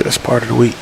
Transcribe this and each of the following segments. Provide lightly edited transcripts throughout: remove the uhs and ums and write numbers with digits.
Best part of the week.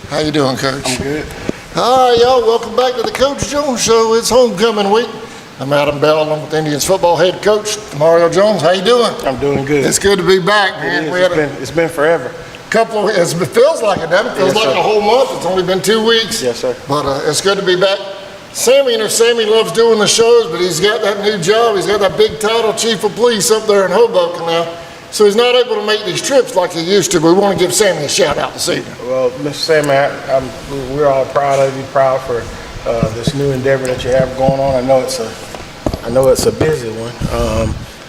How you doing, Coach? I'm good. All right, y'all. Welcome back to the Coach Jones Show. It's homecoming week. I'm Adam Bell, along with Indians football head coach Mario Jones. How you doing? I'm doing good. It's good to be back, man. It's been forever. It feels like it, doesn't it? It feels like a whole month. It's only been 2 weeks. Yes, sir. But it's good to be back. Sammy loves doing the shows, but he's got that new job. He's got that big title, Chief of Police, up there in Hoboken now. So he's not able to make these trips like he used to, but we want to give Sammy a shout out this evening. Well, Mr. Sammy, we're all proud of you, proud for this new endeavor that you have going on. I know it's a busy one,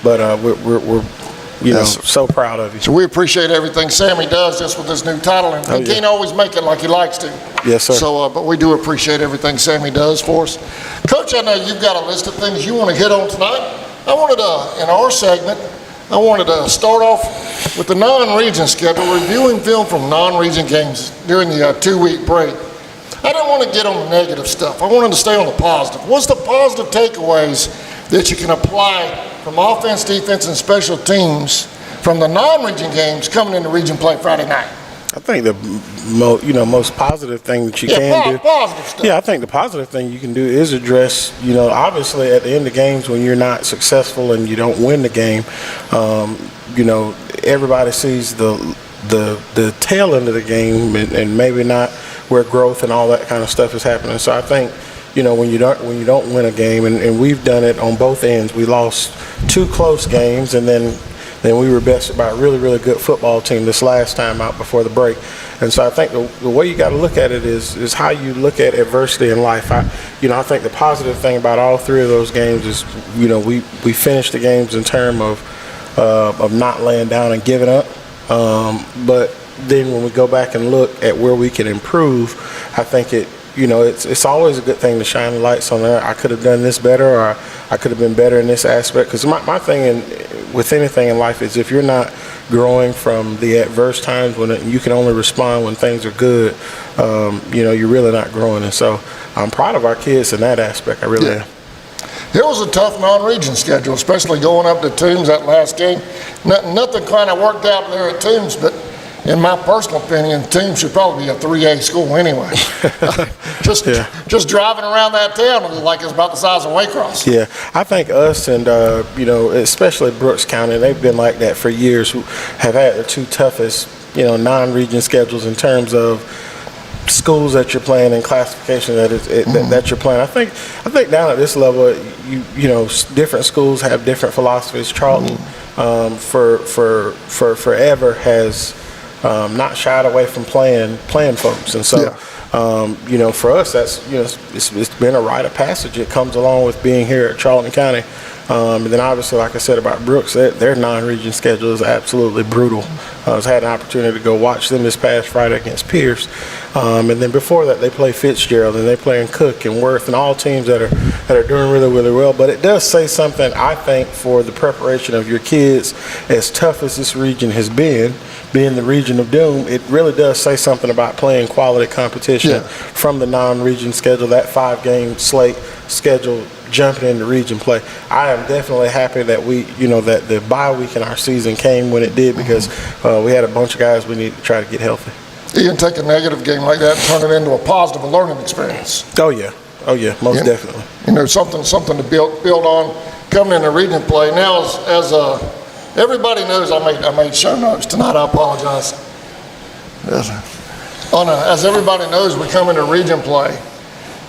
but we're so proud of you. So we appreciate everything Sammy does just with this new title, and he can't always make it like he likes to. Yes, sir. So, but we do appreciate everything Sammy does for us. Coach, I know you've got a list of things you want to hit on tonight. I wanted to, in our segment, start off with the non-region schedule, reviewing film from non-region games during the 2-week break. I didn't want to get on the negative stuff. I wanted to stay on the positive. What's the positive takeaways that you can apply from offense, defense, and special teams from the non-region games coming into region play Friday night? I think the most positive thing that you can do. Positive stuff. Yeah, I think the positive thing you can do is address, obviously at the end of games when you're not successful and you don't win the game, everybody sees the tail end of the game and maybe not where growth and all that kind of stuff is happening. So I think, when you don't win a game, and we've done it on both ends. We lost 2 close games, and then we were bested by a really, really good football team this last time out before the break. And so I think the way you got to look at it is how you look at adversity in life. I think the positive thing about all 3 of those games is, we finished the games in terms of not laying down and giving up. But then when we go back and look at where we can improve, I think it's always a good thing to shine the lights on there. I could have done this better, or I could have been better in this aspect. Because my thing with anything in life is if you're not growing from the adverse times when you can only respond when things are good, you're really not growing. And so I'm proud of our kids in that aspect. I really am. It was a tough non-region schedule, especially going up to Toombs that last game. Nothing kind of worked out there at Toombs, but in my personal opinion, Toombs should probably be a 3A school anyway. Just driving around that town, it was like it's about the size of Waycross. Yeah, I think us and, especially Brooks County, they've been like that for years, who have had the 2 toughest, non-region schedules in terms of schools that you're playing and classification that you're playing. I think down at this level, different schools have different philosophies. Charlton, for forever has not shied away from playing folks, and so for us that's it's been a rite of passage. It comes along with being here at Charlton County. And then obviously, like I said about Brooks, their non-region schedule is absolutely brutal. I had an opportunity to go watch them this past Friday against Pierce. And then before that, they play Fitzgerald, and they play in Cook and Worth, and all teams that are doing really, really well. But it does say something, I think, for the preparation of your kids. As tough as this region has been, being the region of doom, it really does say something about playing quality competition from the non-region schedule, that 5-game slate schedule, jumping into region play. I am definitely happy that that the bye week in our season came when it did, because we had a bunch of guys we need to try to get healthy. You can take a negative game like that and turn it into a positive learning experience. Oh yeah, most definitely. Something to build on. coming into region play. Now, as everybody knows, I made show notes tonight. I apologize. As everybody knows, we come into region play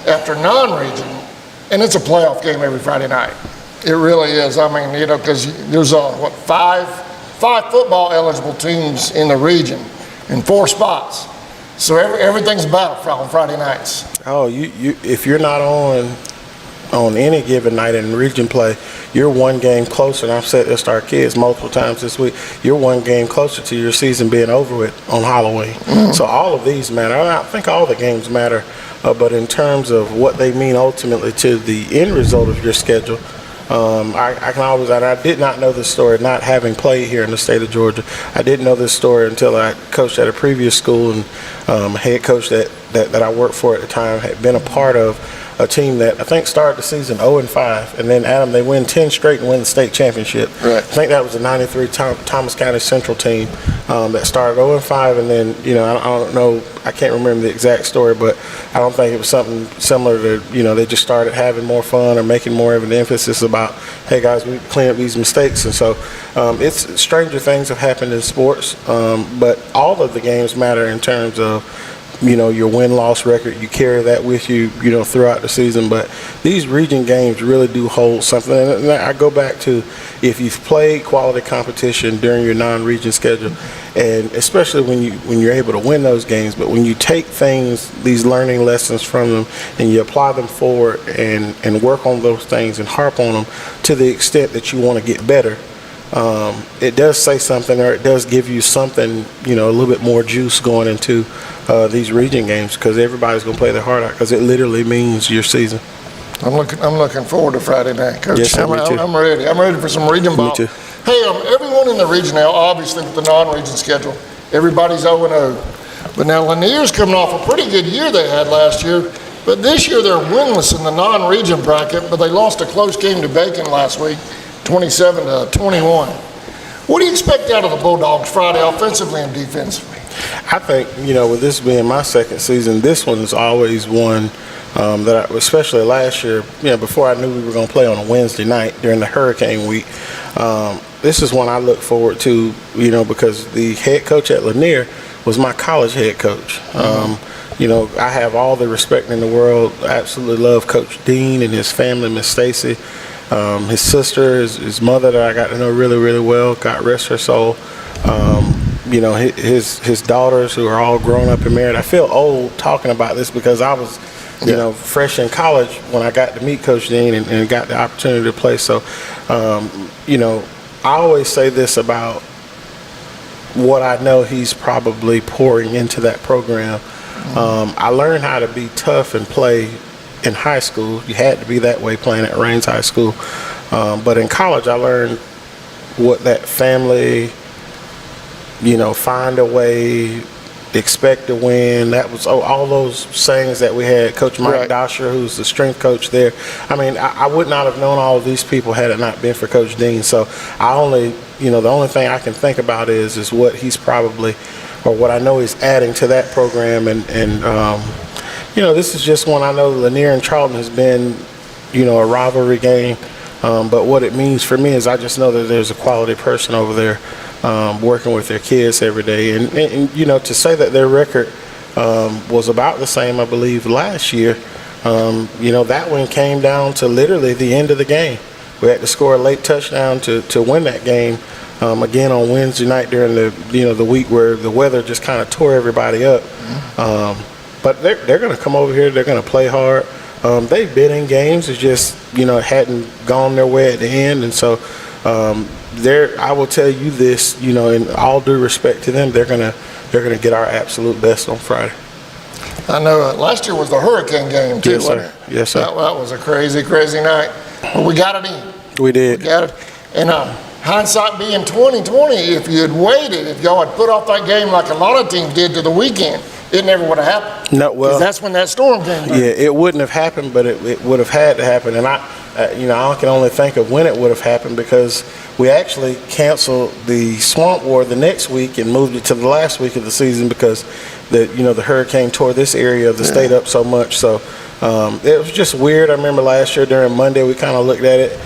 after non-region, and it's a playoff game every Friday night. It really is. I mean, you know, because there's five football eligible teams in the region in 4 spots. So everything's a battle on Friday nights. Oh, you if you're not on any given night in region play, you're one game closer, and I've said this to our kids multiple times this week, you're one game closer to your season being over with on Halloween. Mm-hmm. So all of these matter. I think all the games matter, but in terms of what they mean ultimately to the end result of your schedule, I can always, and I did not know this story, not having played here in the state of Georgia. I didn't know this story until I coached at a previous school, and head coach that I worked for at the time had been a part of a team that I think started the season 0-5, and then Adam, they win 10 straight and win the state championship. Right. I think that was the '93 Thomas County Central team that started 0-5, and then, you know, I don't know, I can't remember the exact story, but I don't think it was something similar to, you know, they just started having more fun or making more of an emphasis about, hey guys, we clean up these mistakes. And so it's stranger things have happened in sports, but all of the games matter in terms of, you know, your win-loss record. You carry that with you, you know, throughout the season. But these region games really do hold something. And I go back to, if you've played quality competition during your non-region schedule, and especially when you're able to win those games, but when you take things, these learning lessons from them, and you apply them forward and work on those things and harp on them to the extent that you want to get better, it does say something, or it does give you something, you know, a little bit more juice going into these region games, because everybody's going to play their heart out, because it literally means your season. I'm looking forward to Friday night, Coach. Yes, sir, me too. I'm ready. I'm ready for some region ball. Me too. Hey, everyone in the region now, obviously with the non-region schedule, everybody's 0-0. But now Lanier's coming off a pretty good year they had last year. But this year they're winless in the non-region bracket, but they lost a close game to Bacon last week, 27-21. What do you expect out of the Bulldogs Friday, offensively and defensively? I think, you know, with this being my second season, this one is always one that I, especially last year, you know, before I knew we were going to play on a Wednesday night during the hurricane week, this is one I look forward to, you know, because the head coach at Lanier was my college head coach. You know, I have all the respect in the world. I absolutely love Coach Dean and his family, Miss Stacy. His sister, his mother that I got to know really, really well, God rest her soul. You know, his daughters, who are all grown up and married. I feel old talking about this because I was, you know, fresh in college when I got to meet Coach Dean and got the opportunity to play. So, you know, I always say this about what I know he's probably pouring into that program. I learned how to be tough and play in high school. You had to be that way playing at Raines High School. But in college, I learned what that family, you know, find a way, expect to win. That was all those sayings that we had. Coach Mike Dosher, who's the strength coach there. I mean, I would not have known all of these people had it not been for Coach Dean. So I only, you know, the only thing I can think about is what he's probably, or what I know he's adding to that program. And you know, this is just one I know Lanier and Charlton has been, you know, a rivalry game. But what it means for me is I just know that there's a quality person over there working with their kids every day. And you know, to say that their record was about the same, I believe, last year, you know, that one came down to literally the end of the game. We had to score a late touchdown to win that game. Again on Wednesday night during the week where the weather just kind of tore everybody up. But they're going to come over here. They're going to play hard. They've been in games. It's just, you know, hadn't gone their way at the end. And so I will tell you this, you know, in all due respect to them, they're going to get our absolute best on Friday. I know last year was the hurricane game too, yes, wasn't sir. it? Yes, sir. That was a crazy, crazy night. But we got it in. We did. We got it. And hindsight being 2020, if you had waited, if y'all had put off that game like a lot of teams did to the weekend, it never would have happened. No, well, that's when that storm came down. Yeah, it wouldn't have happened, but it would have had to happen. And I can only think of when it would have happened, because we actually canceled the Swamp War the next week and moved it to the last week of the season because the hurricane tore this area of the state up so much. So it was just weird. I remember last year during Monday we kind of looked at it.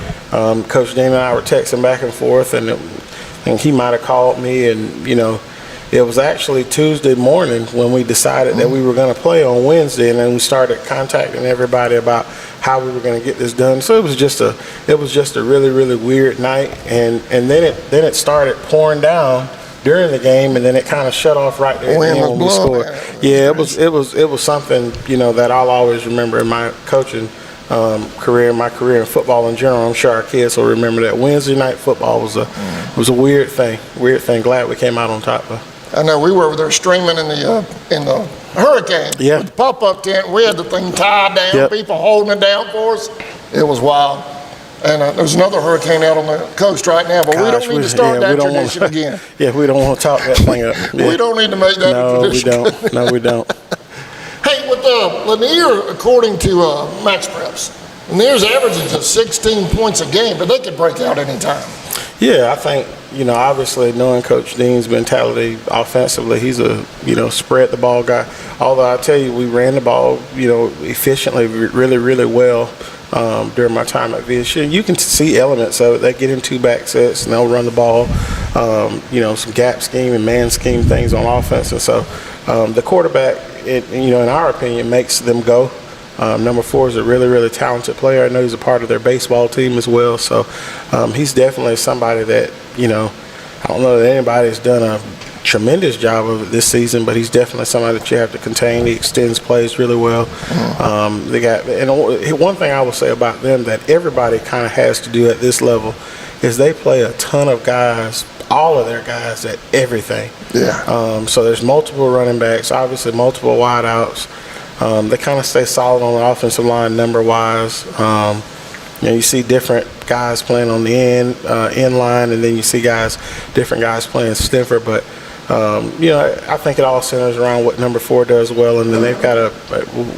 Coach Dean and I were texting back and forth, and he might have called me, and it was actually Tuesday morning when we decided that we were going to play on Wednesday, and then we started contacting everybody about how we were going to get this done. So it was just a really, really weird night, and then it started pouring down during the game, and then it kind of shut off right there when we scored. Yeah, it was something that I'll always remember in my coaching career, my career in football in general. I'm sure our kids will remember that Wednesday night football was a weird thing. Glad we came out on top of. I know we were over there streaming in the hurricane. Yeah. With the pop-up tent. We had the thing tied down. Yep. People holding it down for us. It was wild. And there's another hurricane out on the coast right now, but we don't need to start that tradition again. Yeah, we don't want to talk that thing up. Yeah. We don't need to make that a tradition. No, we don't. Hey, with Lanier, according to Max Preps, Lanier's averaging just 16 points a game, but they could break out anytime. Yeah, I think, obviously knowing Coach Dean's mentality offensively, he's a, spread the ball guy. Although I tell you, we ran the ball, efficiently, really, really well during my time at VSU. You can see elements of it. They get in two back sets and they'll run the ball, some gap scheme and man scheme things on offense. And so the quarterback, in our opinion, makes them go. Number 4 is a really, really talented player. I know he's a part of their baseball team as well. So he's definitely somebody that, I don't know that anybody's done a tremendous job of it this season, but he's definitely somebody that you have to contain. He extends plays really well. They got, and one thing I will say about them that everybody kind of has to do at this level is they play a ton of guys, all of their guys at everything. Yeah. So there's multiple running backs, obviously multiple wideouts. They kind of stay solid on the offensive line number-wise. You see different guys playing on the end line, and then you see different guys playing stiffer. But I think it all centers around what number 4 does well, and then they've got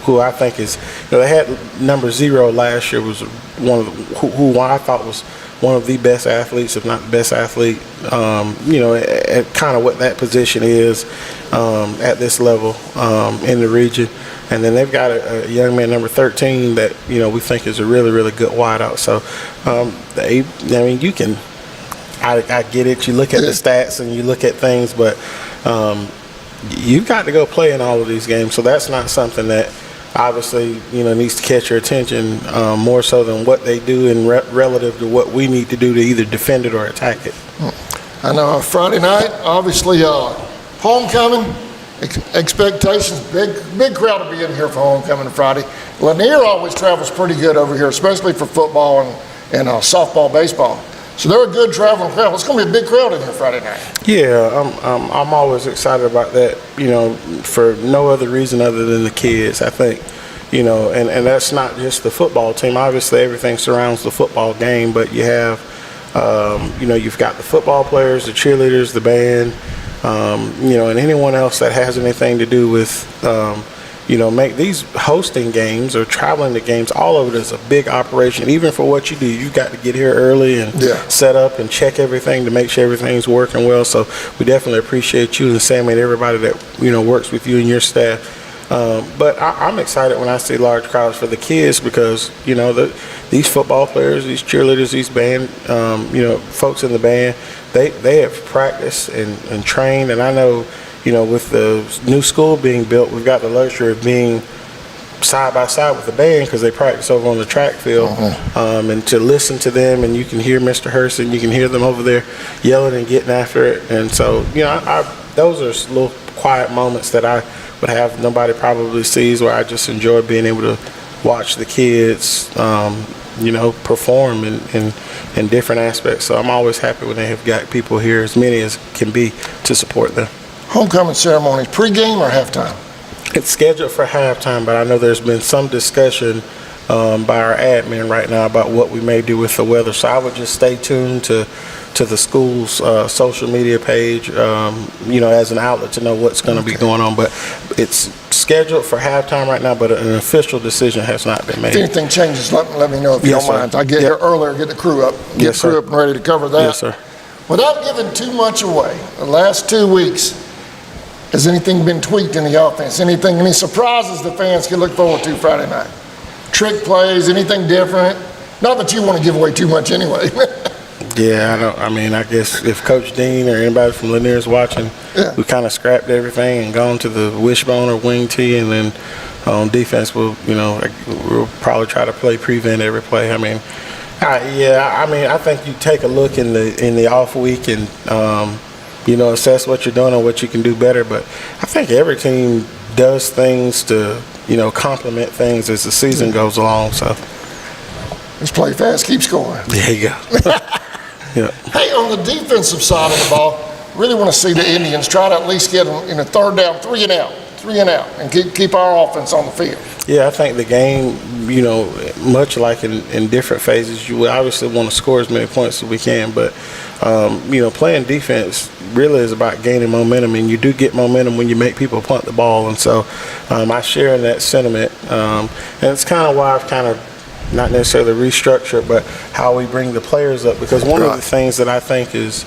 who I think is, they had number 0 last year was one of who I thought was one of the best athletes, if not the best athlete, at kind of what that position is at this level in the region. And then they've got a young man, number 13, that, we think is a really, really good wideout. So, you can, I get it. You look at the stats and you look at things, but you've got to go play in all of these games. So that's not something that obviously, needs to catch your attention more so than what they do in relative to what we need to do to either defend it or attack it. I know Friday night, obviously, homecoming. Expectations, big crowd to be in here for homecoming Friday. Lanier always travels pretty good over here, especially for football and softball, baseball. So they're a good traveling crowd. It's going to be a big crowd in here Friday night. Yeah, I'm always excited about that, for no other reason other than the kids, I think. And that's not just the football team. Obviously, everything surrounds the football game, but you have, you've got the football players, the cheerleaders, the band, and anyone else that has anything to do with, make these hosting games or traveling to games, all of it is a big operation. Even for what you do, you've got to get here early and set up and check everything to make sure everything's working well. So we definitely appreciate you and Sammy and everybody that, works with you and your staff. But I'm excited when I see large crowds for the kids because, these football players, these cheerleaders, these band, folks in the band, they have practiced and trained. And I know, with the new school being built, we've got the luxury of being side by side with the band because they practice over on the track field. And to listen to them, and you can hear Mr. Hurst and you can hear them over there yelling and getting after it. And so, those are little quiet moments that I would have nobody probably sees, where I just enjoy being able to watch the kids, perform in different aspects. So I'm always happy when they have got people here, as many as can be, to support them. Homecoming ceremony, pregame or halftime? It's scheduled for halftime, but I know there's been some discussion by our admin right now about what we may do with the weather. So I would just stay tuned to the school's social media page, as an outlet to know what's going to be going on. But it's scheduled for halftime right now, but an official decision has not been made. If anything changes, let me know if you don't mind. I get here earlier, get the crew up, up and ready to cover that. Yes, sir. Without giving too much away, the last 2 weeks, has anything been tweaked in the offense? Any surprises the fans can look forward to Friday night? Trick plays, anything different? Not that you want to give away too much anyway. Yeah, I guess if Coach Dean or anybody from Lanier's watching, Yeah. we kind of scrapped everything and gone to the wishbone or wing tee, and then on defense, we'll probably try to play prevent every play. I think you take a look in the off week and assess what you're doing and what you can do better. But I think every team does things to complement things as the season goes along. So Just play fast, keep scoring. there you go. Yeah. Hey, on the defensive side of the ball, really want to see the Indians try to at least get them in a third down, 3 and out, and keep our offense on the field. Yeah, I think the game, much like in different phases, you obviously want to score as many points as we can, but, playing defense really is about gaining momentum, and you do get momentum when you make people punt the ball, and so I share in that sentiment, and it's kind of why I've kind of not necessarily restructure, but how we bring the players up, because one of the things that I think is,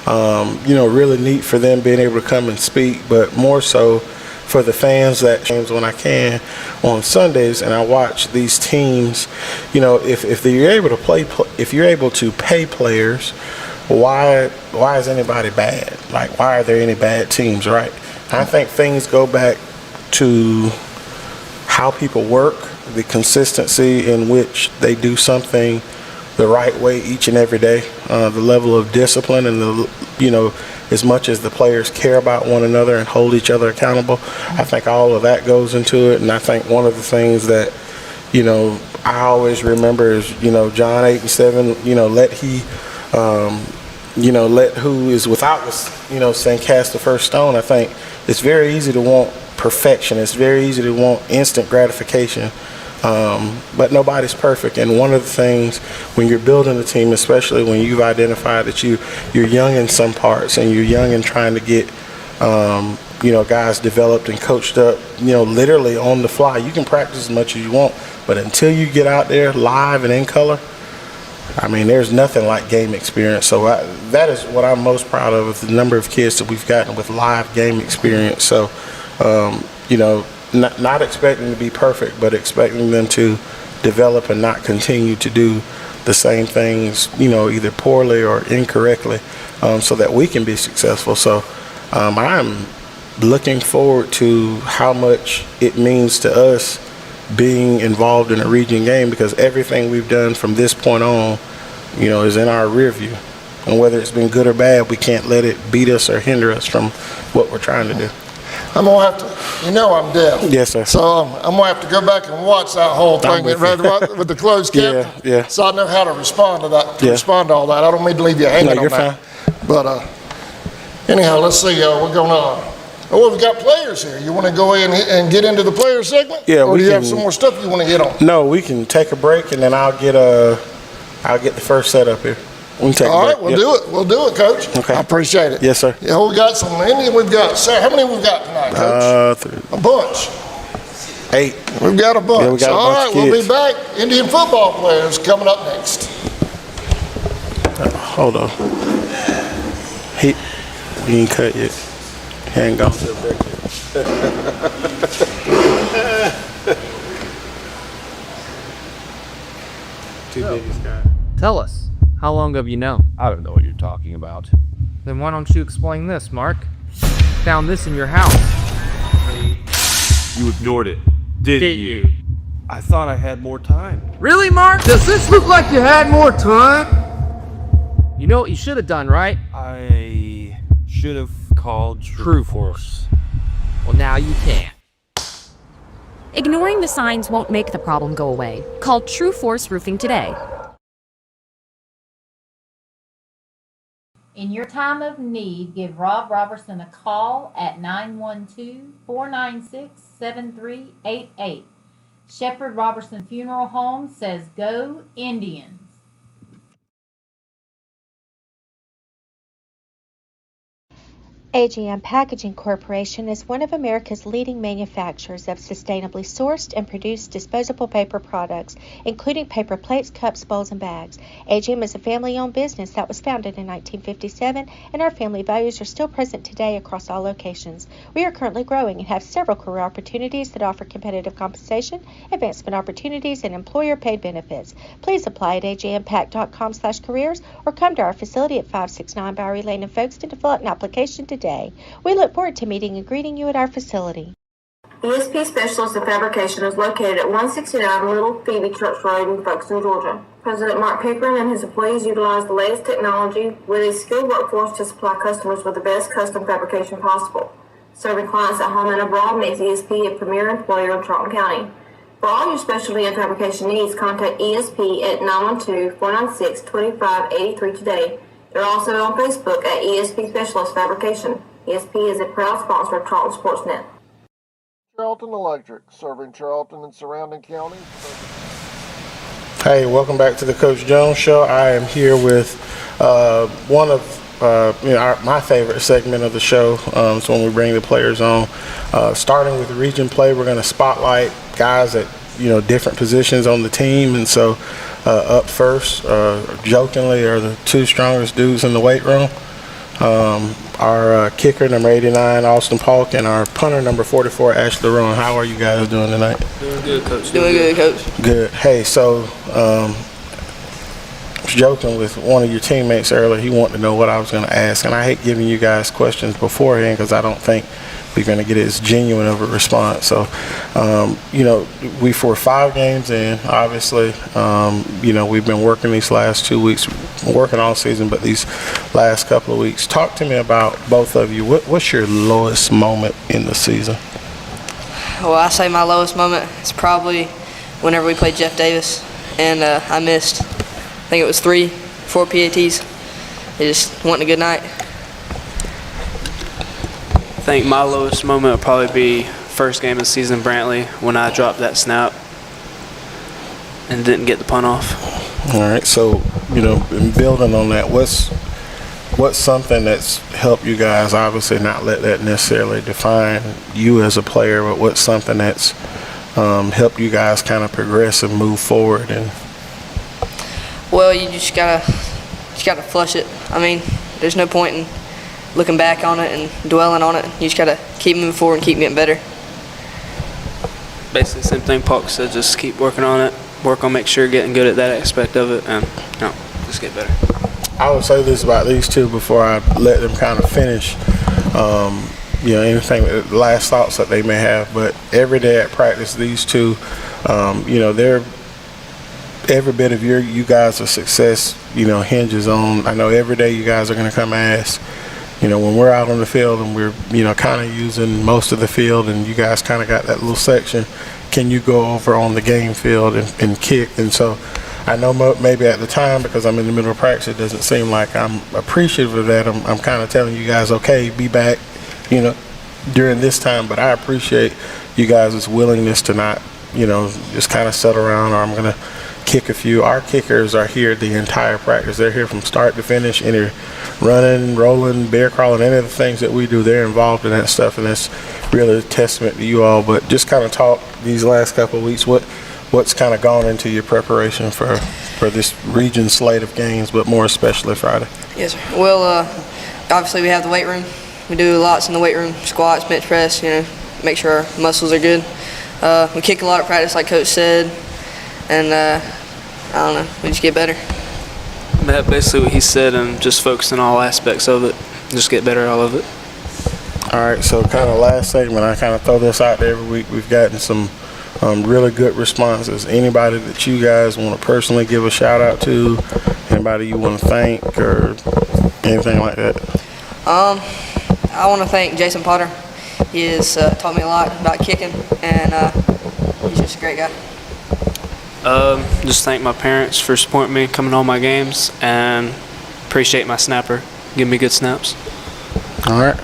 really neat for them being able to come and speak, but more so for the fans that games when I can on Sundays, and I watch these teams. If you're able to if you're able to pay players, why is anybody bad? Like, why are there any bad teams, right? I think things go back to how people work, the consistency in which they do something the right way each and every day, the level of discipline, and as much as the players care about one another and hold each other accountable. I think all of that goes into it, and I think one of the things that I always remember is John 8 and 7. Let who is without us saying cast the first stone. I think it's very easy to want perfection. It's very easy to want instant gratification. But nobody's perfect, and one of the things when you're building a team, especially when you've identified that you're young in some parts and you're young in trying to get guys developed and coached up, literally on the fly. You can practice as much as you want, but until you get out there live and in color, there's nothing like game experience. So that is what I'm most proud of, is the number of kids that we've gotten with live game experience. So not expecting to be perfect, but expecting them to develop and not continue to do the same things, either poorly or incorrectly, so that we can be successful. So I'm looking forward to how much it means to us being involved in a region game, because everything we've done from this point on, is in our rear view. And whether it's been good or bad, we can't let it beat us or hinder us from what we're trying to do. I'm going to have to, I'm deaf. Yes, sir. So I'm going to have to go back and watch that whole thing with the closed caption. Yeah. So I know how to respond to that, respond to all that. I don't mean to leave you hanging on that. Fine. But anyhow, let's see. We're going to, we've got players here. You want to go in and get into the player segment? Yeah, or do you have some more stuff you want to hit on? No, we can take a break, and then I'll get the first set up here. We can take all a right, break. we'll do it, Coach. Okay. I appreciate it. Yes, sir. Yeah, we got some Indian. We've got, how many we've got tonight, Coach? A bunch. 8. We've got a bunch. Yeah, we got a all bunch right, of we'll kids. be back. Indian football players coming up next. Hold on. He ain't cut yet. He ain't gone to the break yet. Too big, Scott. Tell us, how long have you known? I don't know what you're talking about. Then why don't you explain this, Mark? Found this in your house. You ignored it, didn't you? I thought I had more time. Really, Mark? Does this look like you had more time? You know what you should have done, right? I should have called True Force. Well, now you can. Ignoring the signs won't make the problem go away. Call True Force Roofing today. In your time of need, give Rob Robertson a call at 912-496-7388. Shepherd Robertson Funeral Home says go Indians. AGM Packaging Corporation is one of America's leading manufacturers of sustainably sourced and produced disposable paper products, including paper plates, cups, bowls, and bags. AGM is a family-owned business that was founded in 1957, and our family values are still present today across all locations. We are currently growing and have several career opportunities that offer competitive compensation, advancement opportunities, and employer-paid benefits. Please apply at agmpack.com/careers or come to our facility at 569 Bowery Lane in Folkestone to fill out an application today. We look forward to meeting and greeting you at our facility. ESP Specialist in Fabrication is located at 169 Little Phoebe Church Road in Folkestone, Georgia. President Mark Pickering and his employees utilize the latest technology with a skilled workforce to supply customers with the best custom fabrication possible. Serving clients at home and abroad makes ESP a premier employer in Charlton County. For all your specialty and fabrication needs, contact ESP at 912-496-2583 today. They're also on Facebook at ESP Specialist Fabrication. ESP is a proud sponsor of Charlton Sportsnet. Charlton Electric, serving Charlton and surrounding counties. Hey, welcome back to the Coach Jones Show. I am here with one of my favorite segment of the show. It's when we bring the players on. Starting with region play, we're going to spotlight guys at different positions on the team, and so up first, jokingly, are the two strongest dudes in the weight room. Our kicker, number 89, Austin Polk, and our punter, number 44, Ashley Rowan. How are you guys doing tonight? Doing good, Coach. Doing good, Coach. Good. Hey, so I was joking with one of your teammates earlier. He wanted to know what I was going to ask, and I hate giving you guys questions beforehand because I don't think we're going to get as genuine of a response. So, we for 5 games in, obviously, we've been working these last 2 weeks, working all season, but these last couple of weeks. Talk to me about both of you. What's your lowest moment in the season? Well, I say my lowest moment is probably whenever we played Jeff Davis, and I missed, I think it was 4 PATs. It just wasn't a good night. I think my lowest moment would probably be first game of the season, Brantley, when I dropped that snap and didn't get the punt off. All right, so in building on that, what's something that's helped you guys? Obviously, not let that necessarily define you as a player, but what's something that's helped you guys kind of progress and move forward? And well, you just gotta flush it. I mean, there's no point in looking back on it and dwelling on it. You just gotta keep moving forward and keep getting better. Basically, same thing Polk said. Just keep working on it. Work on make sure you're getting good at that aspect of it, and just get better. I would say this about these two before I let them kind of finish. Anything, last thoughts that they may have. But every day at practice, these two, they're every bit of you guys' success, hinges on. I know every day you guys are going to come ask. When we're out on the field and we're, kind of using most of the field and you guys kind of got that little section, can you go over on the game field and kick? And so I know maybe at the time, because I'm in the middle of practice, it doesn't seem like I'm appreciative of that. I'm kind of telling you guys, okay, be back, during this time. But I appreciate you guys' willingness to not, just kind of sit around, or I'm going to kick a few. Our kickers are here the entire practice. They're here from start to finish. Any running, rolling, bear crawling, any of the things that we do, they're involved in that stuff, and that's really a testament to you all. But just kind of talk these last couple of weeks, what's kind of gone into your preparation for this region slate of games, but more especially Friday? Yes, sir. Well, obviously we have the weight room. We do lots in the weight room, squats, bench press, make sure our muscles are good. We kick a lot of practice, like Coach said, and I don't know, we just get better. That's basically what he said, and just focus on all aspects of it. Just get better at all of it. All right, so kind of last segment, I kind of throw this out there every week. We've gotten some really good responses. Anybody that you guys want to personally give a shout out to, anybody you want to thank or anything like that? I want to thank Jason Potter. He has taught me a lot about kicking, and he's just a great guy. Just thank my parents for supporting me, coming to all my games, and appreciate my snapper, giving me good snaps. All right.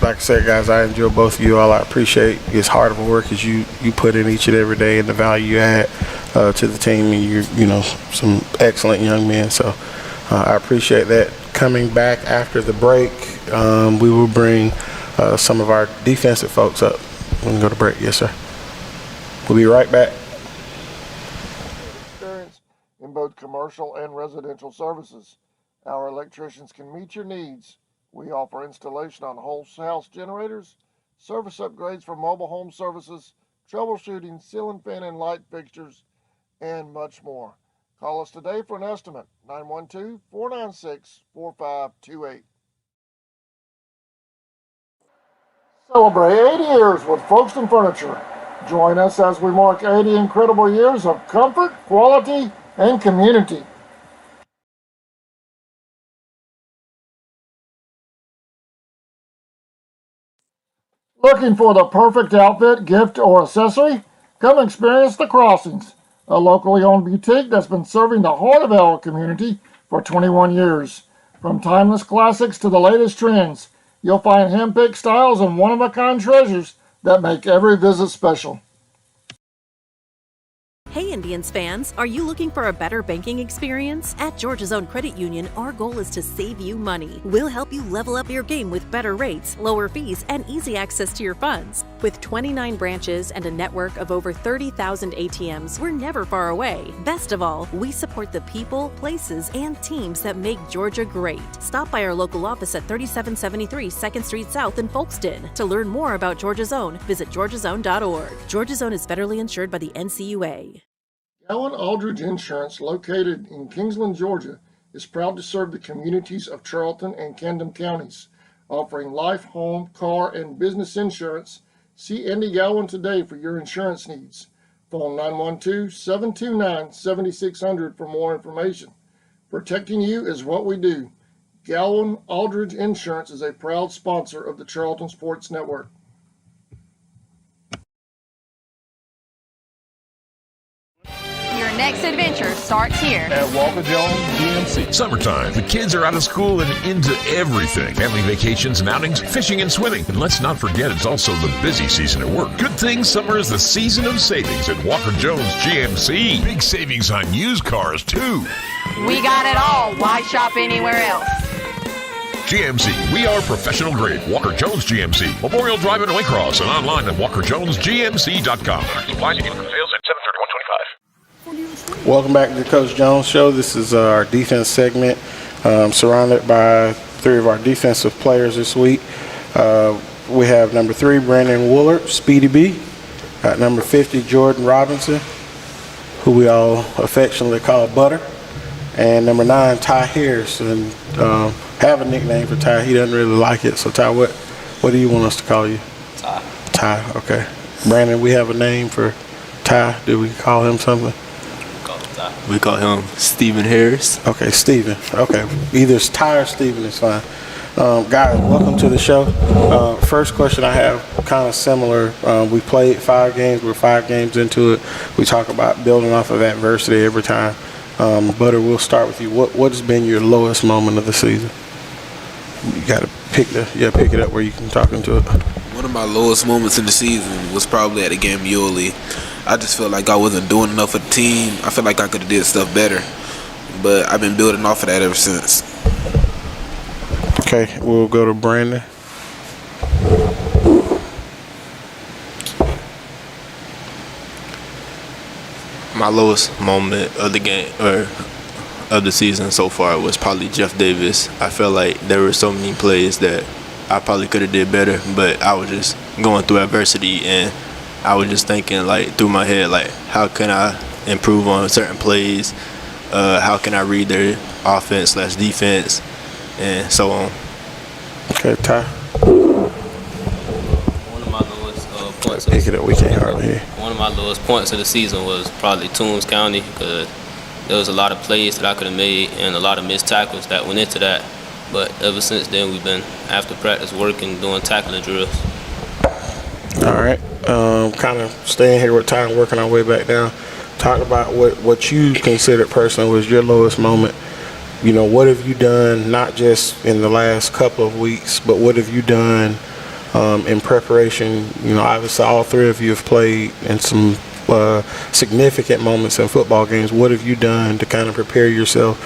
Like I said, guys, I enjoy both of you all. I appreciate as hard of a work as you put in each and every day, and the value you add to the team. And you're some excellent young men. So I appreciate that. coming back after the break, we will bring some of our defensive folks up. We can go to break. Yes, sir. We'll be right back. Experience in both commercial and residential services. Our electricians can meet your needs. We offer installation on whole house generators, service upgrades for mobile home services, troubleshooting, ceiling fan and light fixtures, and much more. Call us today for an estimate, 912-496-4528. Celebrate 80 years with Folkestone Furniture. Join us as we mark 80 incredible years of comfort, quality, and community. Looking for the perfect outfit, gift, or accessory? Come experience The Crossings, a locally owned boutique that's been serving the heart of our community for 21 years. From timeless classics to the latest trends, you'll find hand-picked styles and one-of-a-kind treasures that make every visit special. Hey Indians fans, are you looking for a better banking experience? At Georgia's Own Credit Union, our goal is to save you money. We'll help you level up your game with better rates, lower fees, and easy access to your funds. With 29 branches and a network of over 30,000 ATMs, we're never far away. Best of all, we support the people, places, and teams that make Georgia great. Stop by our local office at 3773 2nd Street South in Folkestone. To learn more about Georgia's Own, visit georgiasown.org. Georgia's Own is federally insured by the NCUA. Allen Aldridge Insurance, located in Kingsland, Georgia, is proud to serve the communities of Charlton and Camden counties, offering life, home, car, and business insurance. See Andy Gowan today for your insurance needs. Phone 912-729-7600 for more information. Protecting you is what we do. Gowan Aldridge Insurance is a proud sponsor of the Charlton Sports Network. Your next adventure starts here at Walker Jones GMC. Summertime. The kids are out of school and into everything. Family vacations and outings, fishing and swimming. And let's not forget, it's also the busy season at work. Good thing summer is the season of savings at Walker Jones GMC. Big savings on used cars, too. We got it all. Why shop anywhere else? GMC, we are professional grade. Walker Jones GMC, Memorial Drive in Waycross, and online at walkerjonesgmc.com. Supplies and sales at 73125. Welcome back to the Coach Jones Show. This is our defense segment, surrounded by three of our defensive players this week. We have number 3, Brandon Woolard, Speedy B. At number 50, Jordan Robinson, who we all affectionately call Butter. And number 9, Ty Harrison. Have a nickname for Ty. He doesn't really like it. So, Ty, what do you want us to call you? Ty. Ty, okay. Brandon, we have a name for Ty. Do we call him something? We call him Stephen Harris. Okay, Stephen. Okay, either it's Ty or Stephen is fine. Guys, welcome to the show. First question I have, kind of similar. We played 5 games. We're 5 games into it. We talk about building off of adversity every time. Butter, we'll start with you. What has been your lowest moment of the season? You got to pick it up where you can talk into it. One of my lowest moments in the season was probably at the game Yuli. I just felt like I wasn't doing enough for the team. I felt like I could have did stuff better, but I've been building off of that ever since. Okay, we'll go to Brandon. My lowest moment of the game or of the season so far was probably Jeff Davis. I felt like there were so many plays that I probably could have did better, but I was just going through adversity and I was just thinking like through my head like how can I improve on certain plays, how can I read their offense/defense, and so on. Okay, Ty. One of my lowest points. Pick it up. We can't hardly hear. One of my lowest points of the season was probably Toombs County because there was a lot of plays that I could have made and a lot of missed tackles that went into that. But ever since then, we've been after practice working, doing tackling drills. All right. Kind of staying here with time, working our way back down. Talk about what you considered personally was your lowest moment. You know, what have you done, not just in the last couple of weeks, but what have you done in preparation? You know, obviously all 3 of you have played in some significant moments in football games. What have you done to kind of prepare yourself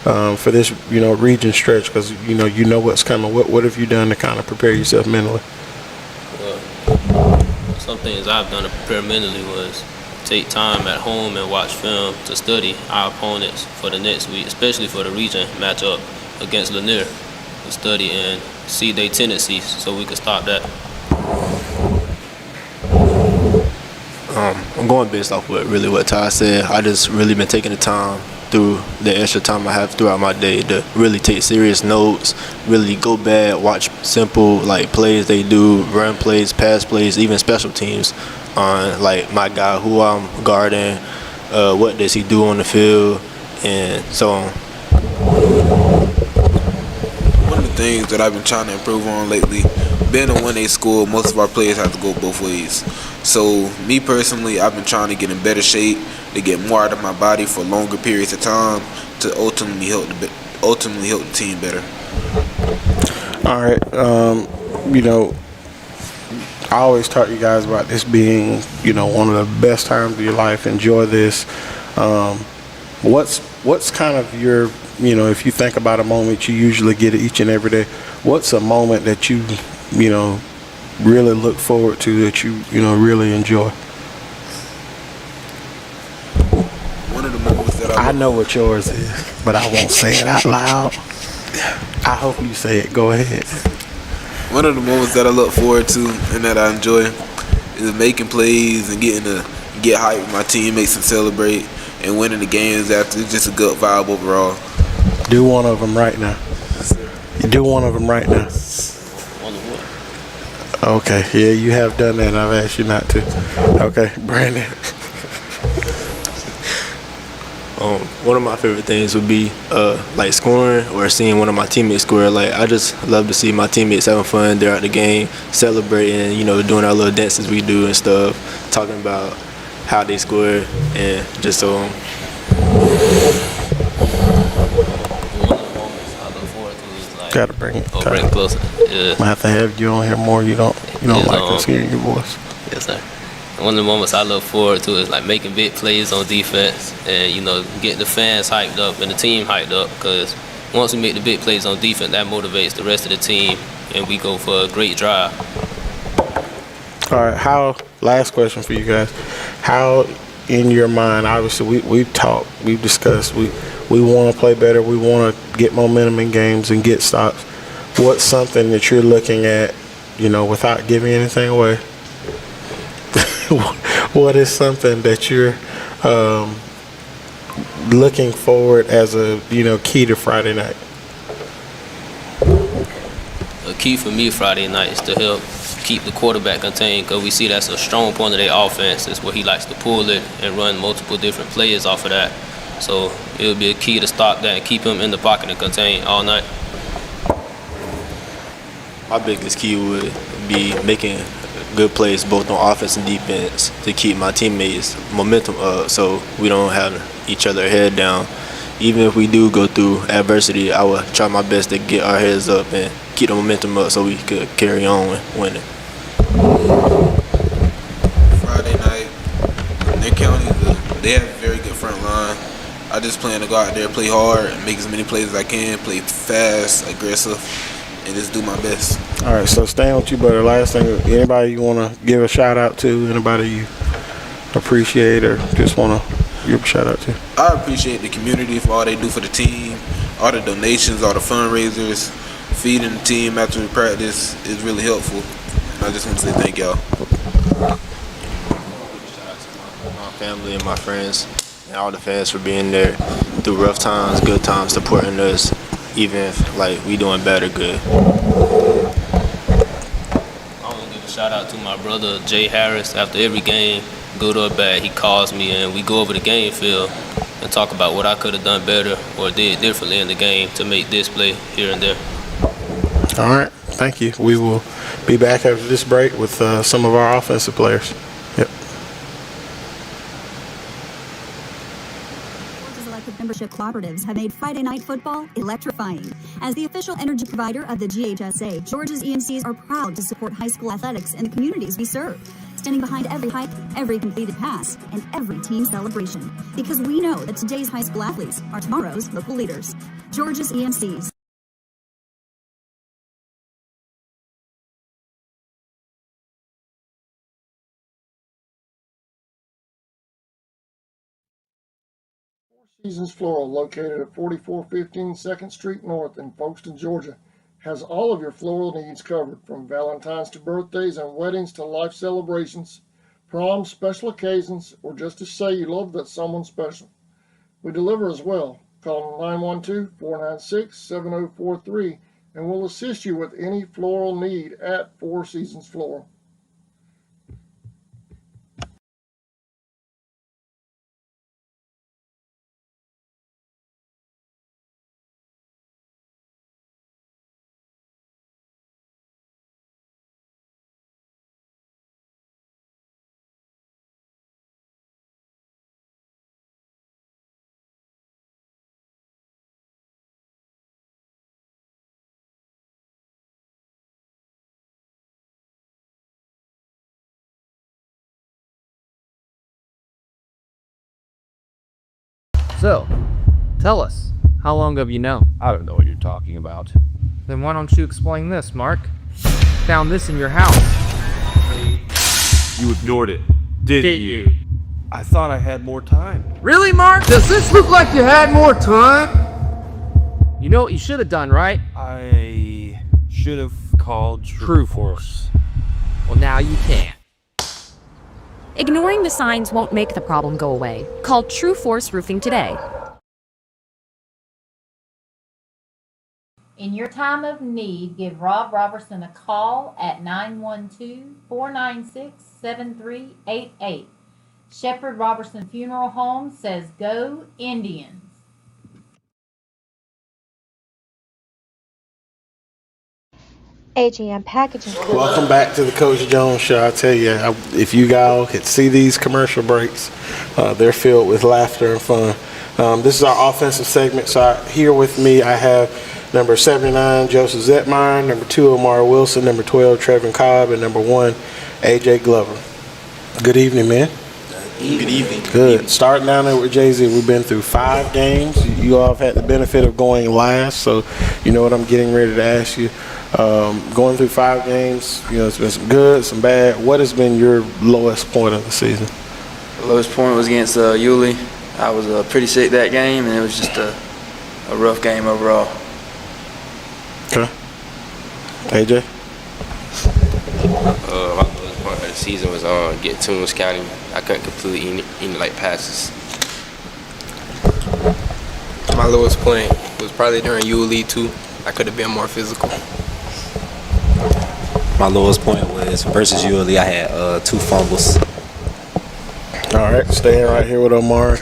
for this, region stretch? Because you know what's coming. What have you done to kind of prepare yourself mentally? Some things I've done to prepare mentally was take time at home and watch film to study our opponents for the next week, especially for the region matchup against Lanier. To study and see their tendencies so we can stop that. I'm going based off what Ty said. I just really been taking the time through the extra time I have throughout my day to really take serious notes, really go back, watch simple plays they do, run plays, pass plays, even special teams on my guy who I'm guarding, what does he do on the field, and so on. One of the things that I've been trying to improve on lately, being a 1A school, most of our players have to go both ways. So me personally, I've been trying to get in better shape, to get more out of my body for longer periods of time, to ultimately help the team better. All right, I always talk to you guys about this being, one of the best times of your life. Enjoy this. What's kind of your, if you think about a moment you usually get each and every day, what's a moment that you really look forward to, that you really enjoy? One of the moments that I know what yours is, but I won't say it out loud. I hope you say it. Go ahead. One of the moments that I look forward to and that I enjoy is making plays and getting to get hyped with my teammates and celebrate and winning the games after. It's just a good vibe overall. Do one of them right now. You do one of them right now. Okay, yeah, you have done that. I've asked you not to. Okay, Brandon. One of my favorite things would be scoring or seeing one of my teammates score. I just love to see my teammates having fun throughout the game, celebrating, doing our little dances we do and stuff, talking about how they score and just so on. Gotta bring it. Bring it closer. Yeah. I have to have you on here more. You don't like us hearing your voice. Yes, sir. One of the moments I look forward to is making big plays on defense and getting the fans hyped up and the team hyped up, because once we make the big plays on defense, that motivates the rest of the team and we go for a great drive. All right, last question for you guys. How, in your mind, obviously we've talked, we've discussed, we want to play better, we want to get momentum in games and get stops. What's something that you're looking at, without giving anything away? What is something that you're looking forward as a key to Friday night? A key for me Friday night is to help keep the quarterback contained, because we see that's a strong point of their offense. It's where he likes to pull it and run multiple different plays off of that. So it would be a key to stop that and keep him in the pocket and contained all night. My biggest key would be making good plays both on offense and defense to keep my teammates' momentum up so we don't have each other head down. Even if we do go through adversity, I will try my best to get our heads up and keep the momentum up so we could carry on winning. Friday night, Lanier County, they have a very good front line. I just plan to go out there, play hard, and make as many plays as I can, play fast, aggressive, and just do my best. All right, so staying with you, brother, last thing, anybody you want to give a shout out to, anybody you appreciate or just want to give a shout out to? I appreciate the community for all they do for the team, all the donations, all the fundraisers, feeding the team after we practice is really helpful. I just want to say thank y'all. My family and my friends and all the fans for being there through rough times, good times, supporting us, even if we doing bad or good. I want to give a shout out to my brother Jay Harris. After every game, good or bad, he calls me and we go over the game field and talk about what I could have done better or did differently in the game to make this play here and there. All right, thank you. We will be back after this break with some of our offensive players. Yep. Elected membership cooperatives have made Friday Night Football electrifying. As the official energy provider of the GHSA, Georgia's EMCs are proud to support high school athletics in the communities we serve, standing behind every hike, every completed pass, and every team celebration. Because we know that today's high school athletes are tomorrow's local leaders. George's EMCs. Seasons Floral, located at 4415 2nd Street North in Folkestone, Georgia, has all of your floral needs covered, from Valentine's to birthdays and weddings to life celebrations, proms, special occasions, or just to say you love that someone special. We deliver as well. Call 912-496-7043 and we'll assist you with any floral need at Four Seasons Floral. So, tell us, how long have you known? I don't know what you're talking about. Then why don't you explain this, Mark? Found this in your house. You ignored it, didn't you? I thought I had more time. Really, Mark? Does this look like you had more time? You know what you should have done, right? I should have called True Force. Well, now you can. Ignoring the signs won't make the problem go away. Call True Force Roofing today. In your time of need, give Rob Robertson a call at 912-496-7388. Shepherd Robertson Funeral Home says go Indians. AGM Packaging. Welcome back to the Coach Jones Show. I tell you, if you guys could see these commercial breaks, they're filled with laughter and fun. This is our offensive segment. So here with me, I have number 79, Joseph Zetmeyer, number 2, Omar Wilson, number 12, Trevin Cobb, and number 1, AJ Glover. Good evening, man. Good evening. Good. Starting down there with Jay-Z, we've been through 5 games. You all have had the benefit of going last, so you know what I'm getting ready to ask you. Going through 5 games, you know, it's been some good, some bad. What has been your lowest point of the season? The lowest point was against Yulee. I was pretty sick that game, and it was just a rough game overall. Okay. AJ? My lowest point of the season was getting Toombs County. I couldn't complete any like passes. My lowest point was probably during Yulee too. I could have been more physical. My lowest point was versus Yulee. I had 2 fumbles. All right, staying right here with Omar,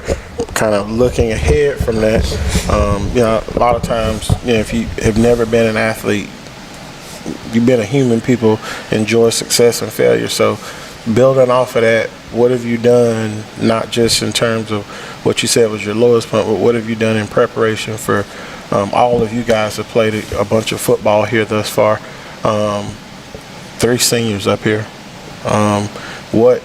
kind of looking ahead from that. You know, a lot of times, you know, if you have never been an athlete, you've been a human. People enjoy success and failure. So, building off of that, what have you done? Not just in terms of what you said was your lowest point, but what have you done in preparation for? All of you guys have played a bunch of football here thus far. 3 seniors up here. What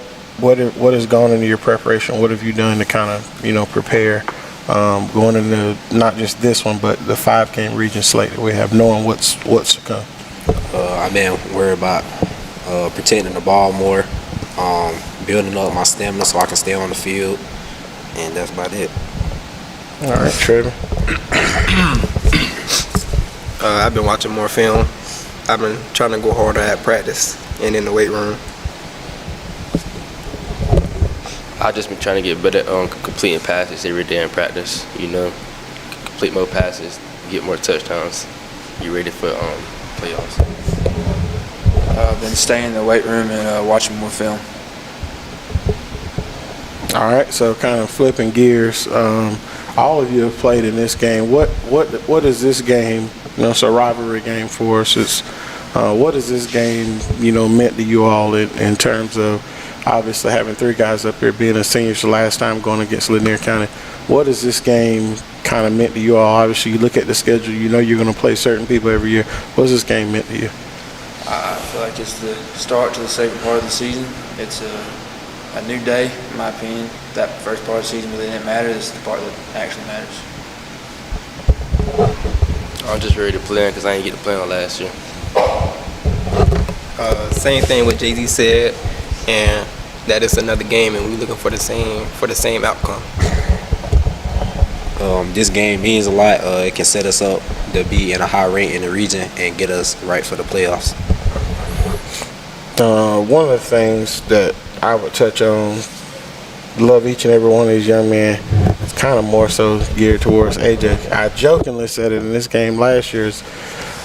has gone into your preparation? What have you done to kind of, you know, prepare going into not just this one, but the 5-game region slate that we have, knowing what's to come? I've been worried about protecting the ball more, building up my stamina so I can stay on the field, and that's about it. All right, Trevor. I've been watching more film. I've been trying to go harder at practice and in the weight room. I've just been trying to get better at completing passes every day in practice. You know, complete more passes, get more touchdowns. You ready for playoffs? I've been staying in the weight room and watching more film. All right, so kind of flipping gears. All of you have played in this game. What is this game? You know, it's a rivalry game for us. It's what has this game, you know, meant to you all in terms of obviously having 3 guys up here being a seniors the last time going against Lanier County? What has this game kind of meant to you all? Obviously, you look at the schedule, you know you're going to play certain people every year. What has this game meant to you? I feel like it's the start to the second part of the season. It's a new day, in my opinion. That first part of the season really didn't matter. This is the part that actually matters. I'm just ready to play because I didn't get to play on last year. Same thing what Jay-Z said, and that is another game, and we're looking for the same outcome. This game means a lot. It can set us up to be in a high rate in the region and get us right for the playoffs. One of the things that I would touch on, love each and every one of these young men. It's kind of more so geared towards AJ. I jokingly said it in this game last year.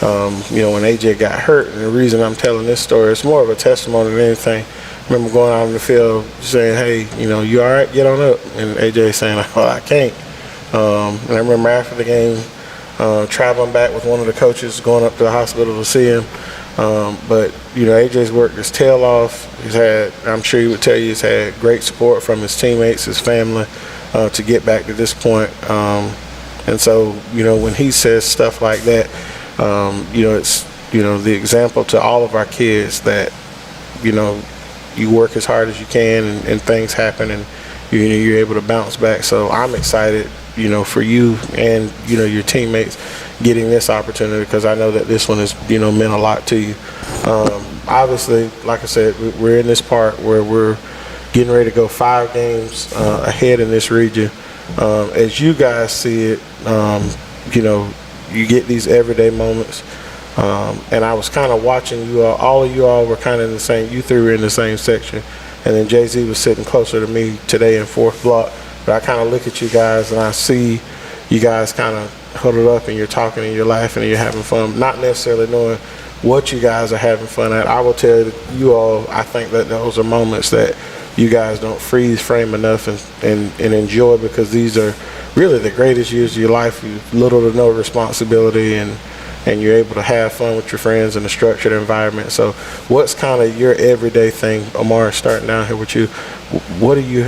When AJ got hurt, and the reason I'm telling this story, it's more of a testimony than anything. I remember going out on the field saying, "Hey, you all right? Get on up." And AJ saying, "Well, I can't." And I remember after the game, traveling back with one of the coaches, going up to the hospital to see him. But AJ's worked his tail off. He's had, I'm sure he would tell you, he's had great support from his teammates, his family, to get back to this point. And so, when he says stuff like that, it's the example to all of our kids that you work as hard as you can, and things happen, and you're able to bounce back. So I'm excited, for you and your teammates getting this opportunity, because I know that this one has meant a lot to you. Obviously, like I said, we're in this part where we're getting ready to go 5 games ahead in this region. As you guys see it, you get these everyday moments. And I was kind of watching you all of you all were kind of in the same, you three were in the same section. And then Jay-Z was sitting closer to me today in 4th block. But I kind of look at you guys and I see you guys kind of huddled up and you're talking and you're laughing and you're having fun, not necessarily knowing what you guys are having fun at. I will tell you all, I think that those are moments that you guys don't freeze frame enough and enjoy, because these are really the greatest years of your life. You've little to no responsibility, and you're able to have fun with your friends in a structured environment. So what's kind of your everyday thing, Omar, starting down here with you?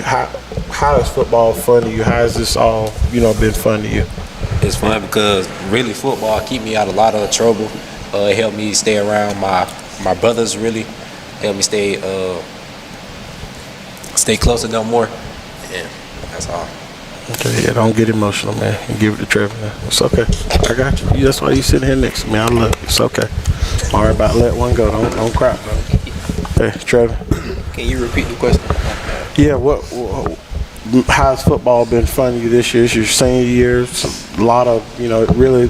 How is football fun to you? How has this all, been fun to you? It's fun because really football keep me out of a lot of trouble. It helped me stay around my brothers, really helped me stay close to them more. Yeah, that's all. Okay, yeah, don't get emotional, man. You give it to Trevor, man. It's okay. I got you. That's why you sitting here next to me. I love you. It's okay. All right, about to let one go. Don't cry, bro. Hey, Trevor. Can you repeat the question? Yeah, how's football been fun to you this year? It's your senior year. It's a lot of, really,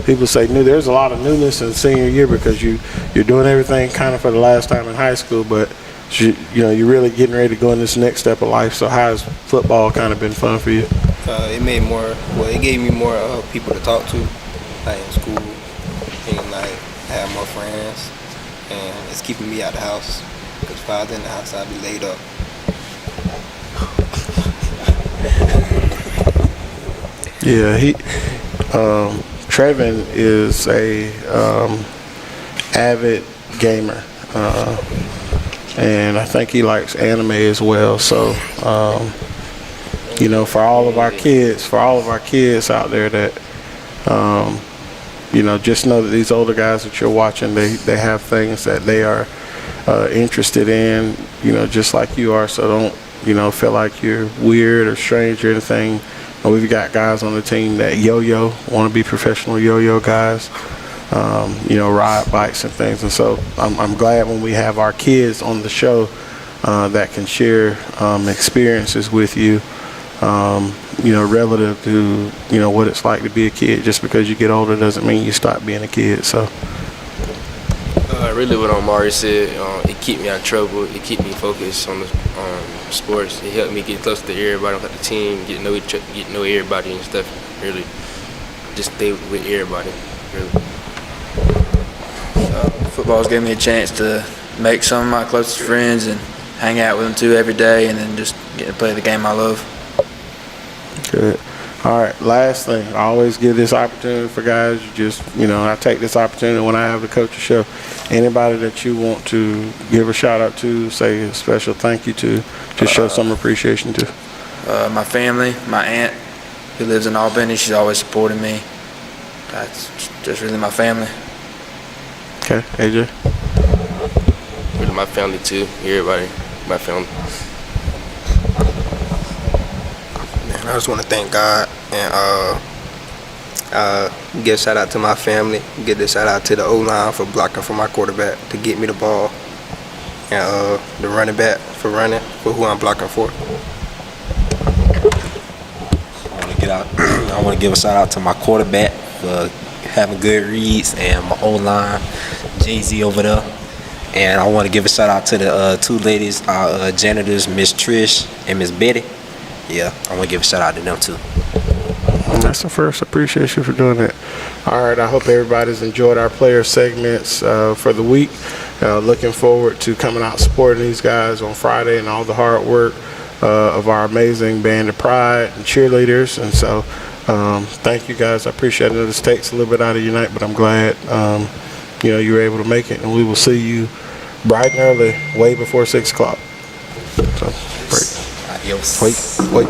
people say new. There's a lot of newness in senior year because you're doing everything kind of for the last time in high school, but you're really getting ready to go in this next step of life. So how's football kind of been fun for you? It gave me more people to talk to, like in school, and like have more friends, and it's keeping me out of the house. Because if I was in the house, I'd be laid up. Yeah, Trevin is a avid gamer. And I think he likes anime as well. So, for all of our kids out there that, just know that these older guys that you're watching, they have things that they are interested in, just like you are. So don't, feel like you're weird or strange or anything. And we've got guys on the team that yo-yo, want to be professional yo-yo guys. Ride bikes and things. And so I'm glad when we have our kids on the show that can share experiences with you, relative to, what it's like to be a kid. Just because you get older doesn't mean you stop being a kid. So really what Omari said, it keep me out of trouble. It keep me focused on the sports. It helped me get close to everybody on the team, get to know everybody and stuff. Really, just stay with everybody. Really. Football's given me a chance to make some of my closest friends and hang out with them too every day, and then just get to play the game I love. Good. All right, last thing. I always give this opportunity for guys. I take this opportunity when I have the coaching show. Anybody that you want to give a shout out to, say a special thank you to, just show some appreciation to. My family, my aunt who lives in Albany, she's always supported me. That's just really my family. Okay, AJ? Really my family too, everybody, my family. Man, I just want to thank God, and Give a shout out to my family. Give a shout out to the O-line for blocking for my quarterback to get me the ball. And the running back for running for who I'm blocking for. I want to give a shout out to my quarterback for having good reads and my O-line, Jay-Z over there. And I want to give a shout out to the two ladies, our janitors, Miss Trish and Miss Betty. Yeah, I want to give a shout out to them too. That's the first. Appreciate you for doing that. All right, I hope everybody's enjoyed our player segments for the week. Looking forward to coming out supporting these guys on Friday and all the hard work of our amazing band of pride and cheerleaders. And so thank you guys. I appreciate it. This takes a little bit out of your night, but I'm glad you were able to make it. And we will see you bright and early, way before 6 o'clock. So, great. Adios. Wait.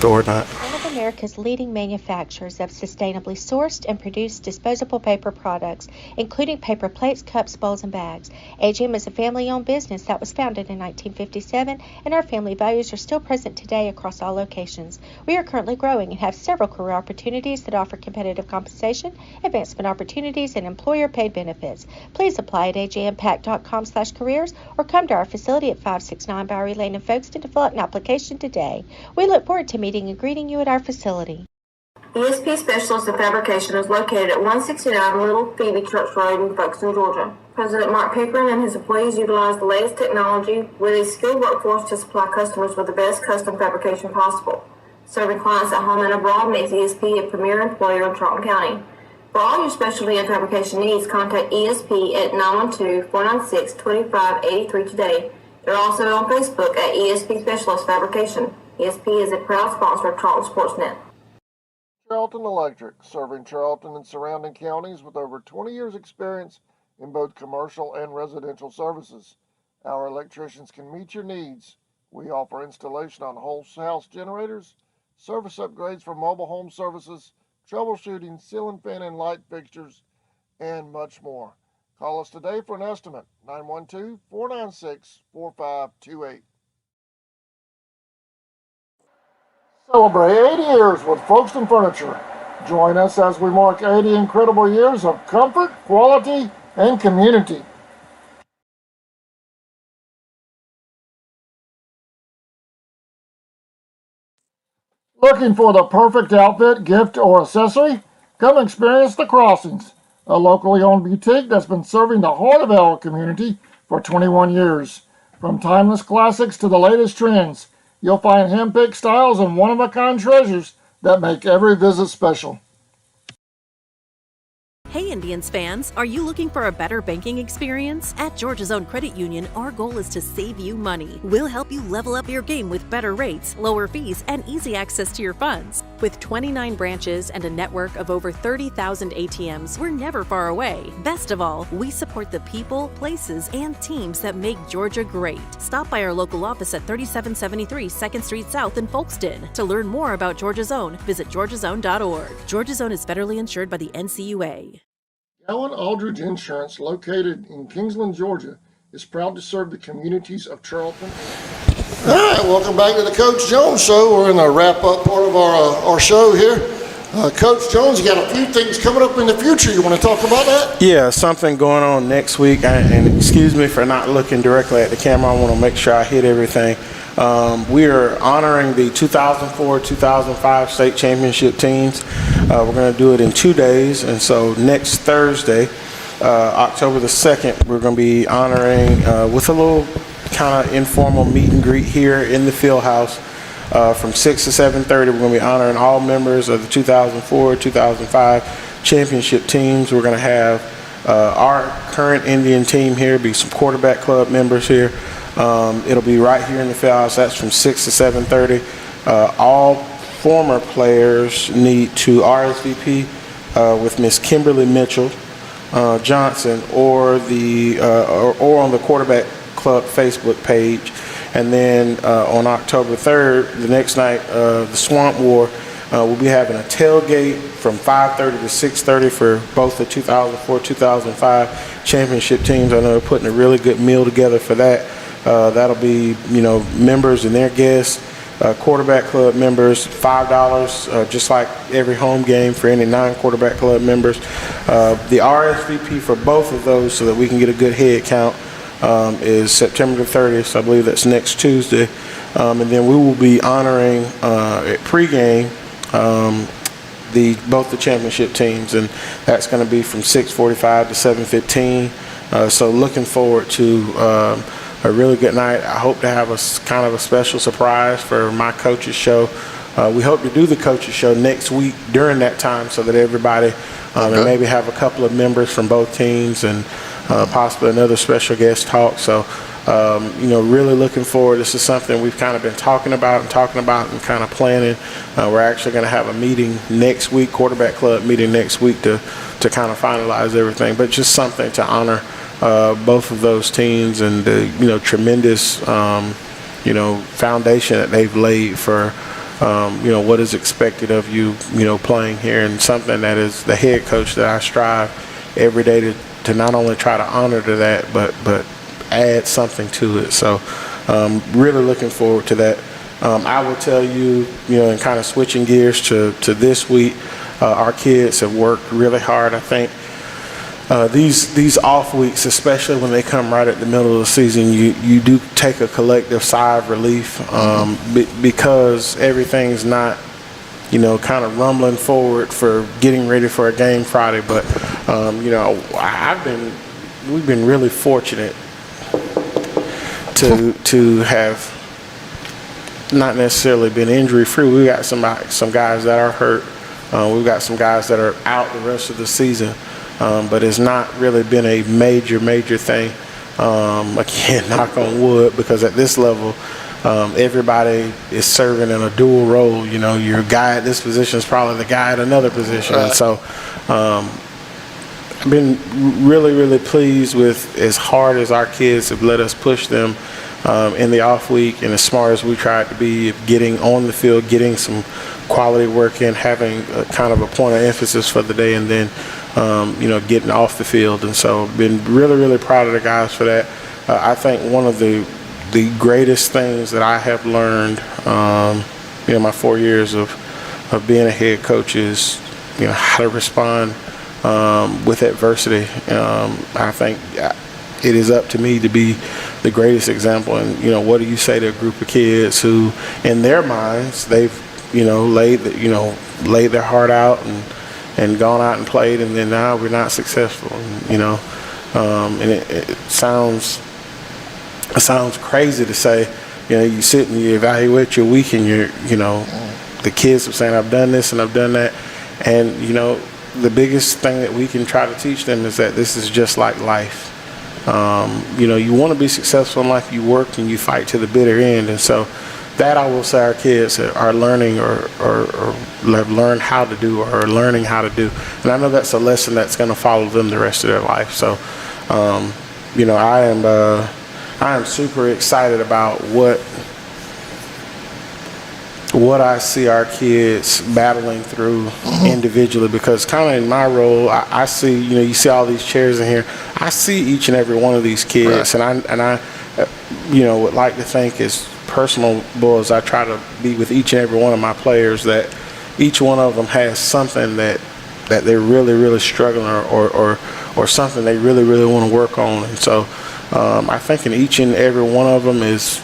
Or not. One of America's leading manufacturers of sustainably sourced and produced disposable paper products, including paper plates, cups, bowls, and bags. AGM is a family-owned business that was founded in 1957, and our family values are still present today across all locations. We are currently growing and have several career opportunities that offer competitive compensation, advancement opportunities, and employer-paid benefits. Please apply at agmpack.com/careers or come to our facility at 569 Bowery Lane in Folkestone to fill out an application today. We look forward to meeting and greeting you at our facility. ESP Specialist in Fabrication is located at 169 Little Phoebe Church Road in Folkestone, Georgia. President Mark Pickering and his employees utilize the latest technology with a skilled workforce to supply customers with the best custom fabrication possible. Serving clients at home and abroad makes ESP a premier employer in Charlton County. For all your specialty and fabrication needs, contact ESP at 912-496-2583 today. They're also on Facebook at ESP Specialist Fabrication. ESP is a proud sponsor of Charlton Sportsnet. Charlton Electric, serving Charlton and surrounding counties with over 20 years' experience in both commercial and residential services. Our electricians can meet your needs. We offer installation on whole house generators, service upgrades for mobile home services, troubleshooting, ceiling fan and light fixtures, and much more. Call us today for an estimate, 912-496-4528. Celebrate 80 years with Folkestone Furniture. Join us as we mark 80 incredible years of comfort, quality, and community. Looking for the perfect outfit, gift, or accessory? Come experience The Crossings, a locally owned boutique that's been serving the heart of our community for 21 years. From timeless classics to the latest trends, you'll find hand-picked styles and one-of-a-kind treasures that make every visit special. Hey Indians fans, are you looking for a better banking experience? At Georgia's Own Credit Union, our goal is to save you money. We'll help you level up your game with better rates, lower fees, and easy access to your funds. With 29 branches and a network of over 30,000 ATMs, we're never far away. Best of all, we support the people, places, and teams that make Georgia great. Stop by our local office at 3773 2nd Street South in Folkestone. To learn more about Georgia's Own, visit georgiasown.org. Georgia's Own is federally insured by the NCUA. Allen Aldridge Insurance, located in Kingsland, Georgia, is proud to serve the communities of Charlton. All right, welcome back to the Coach Jones Show. We're in the wrap-up part of our show here. Coach Jones, you got a few things coming up in the future. You want to talk about that? Yeah, something going on next week. And excuse me for not looking directly at the camera. I want to make sure I hit everything. We are honoring the 2004-2005 state championship teams. We're going to do it in 2 days. And so next Thursday, October the 2nd, we're going to be honoring with a little kind of informal meet and greet here in the field house from 6 to 7:30. We're going to be honoring all members of the 2004-2005 championship teams. We're going to have our current Indian team here, be some quarterback club members here. It'll be right here in the field house. That's from 6 to 7:30. All former players need to RSVP with Miss Kimberly Mitchell Johnson or on the quarterback club Facebook page. And then on October 3rd, the next night, the Swamp War, we'll be having a tailgate from 5:30 to 6:30 for both the 2004-2005 championship teams. I know they're putting a really good meal together for that. That'll be, members and their guests quarterback club members, $5, just like every home game for any non-quarterback club members. The RSVP for both of those, so that we can get a good head count, is September the 30th. So I believe that's next Tuesday. And then we will be honoring at pregame both the championship teams, and that's going to be from 6:45 to 7:15. So looking forward to a really good night. I hope to have a kind of a special surprise for my coaches show. We hope to do the coaches show next week during that time, so that everybody and maybe have a couple of members from both teams and possibly another special guest talk. So really looking forward. This is something we've kind of been talking about and kind of planning. We're actually going to have a meeting next week, quarterback club meeting next week, to kind of finalize everything. But just something to honor both of those teams and the tremendous foundation that they've laid for what is expected of you playing here, and something that is the head coach that I strive every day to not only try to honor to that, but add something to it. So really looking forward to that. I will tell you, and kind of switching gears to this week, our kids have worked really hard. I think these off weeks, especially when they come right at the middle of the season, you do take a collective sigh of relief because everything's not kind of rumbling forward for getting ready for a game Friday. But we've been really fortunate to have not necessarily been injury free. We got some guys that are hurt. We've got some guys that are out the rest of the season, but it's not really been a major thing. Again, knock on wood, because at this level, everybody is serving in a dual role. Your guy at this position is probably the guy at another position, and so I've been really pleased with as hard as our kids have let us push them in the off week, and as smart as we tried to be, getting on the field, getting some quality work in, having a kind of a point of emphasis for the day, and then getting off the field. And so I've been really proud of the guys for that. I think one of the greatest things that I have learned my 4 years of being a head coach is how to respond with adversity. I think it is up to me to be the greatest example. And what do you say to a group of kids who, in their minds, they've laid their heart out and gone out and played, and then now we're not successful. And it sounds crazy to say. You sit and you evaluate your week, and the kids are saying, I've done this and I've done that, and the biggest thing that we can try to teach them is that this is just like life. You want to be successful in life, you work and you fight to the bitter end. And so that, I will say, our kids are learning or have learned how to do, or are learning how to do. And I know that's a lesson that's going to follow them the rest of their life. So, I am super excited about what I see our kids battling through individually, because kind of in my role, I see, you see all these chairs in here. I see each and every one of these kids, right. and I would like to think, as personal as I try to be with each and every one of my players, that each one of them has something that they're really struggling or something they really want to work on. And so I think in each and every one of them is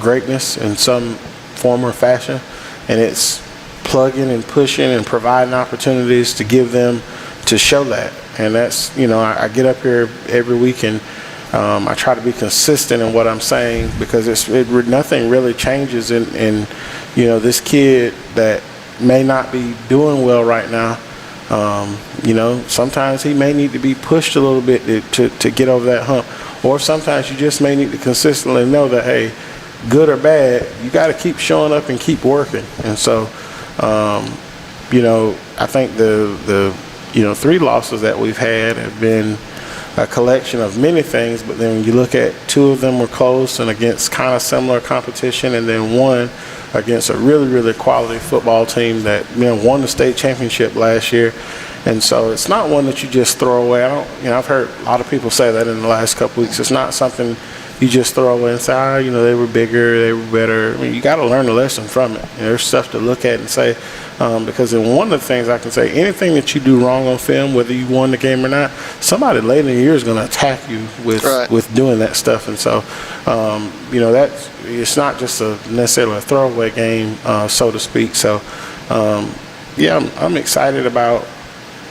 greatness in some form or fashion, and it's plugging and pushing and providing opportunities to give them to show that. And that's, I get up here every week and I try to be consistent in what I'm saying, because nothing really changes in this kid that may not be doing well right now. Sometimes he may need to be pushed a little bit to get over that hump, or sometimes you just may need to consistently know that, hey, good or bad, you got to keep showing up and keep working. And so, I think the 3 losses that we've had have been a collection of many things, but then when you look at 2 of them were close and against kind of similar competition, and then 1 against a really quality football team that won the state championship last year. And so it's not one that you just throw away. I've heard a lot of people say that in the last couple weeks. It's not something you just throw away and say, they were bigger, they were better. I mean, you got to learn a lesson from it. There's stuff to look at and say, because one of the things I can say, anything that you do wrong on film, whether you won the game or not, somebody later in the year is going to attack you with doing that stuff. And so, it's not just necessarily a throwaway game, so to speak. So, I'm excited about,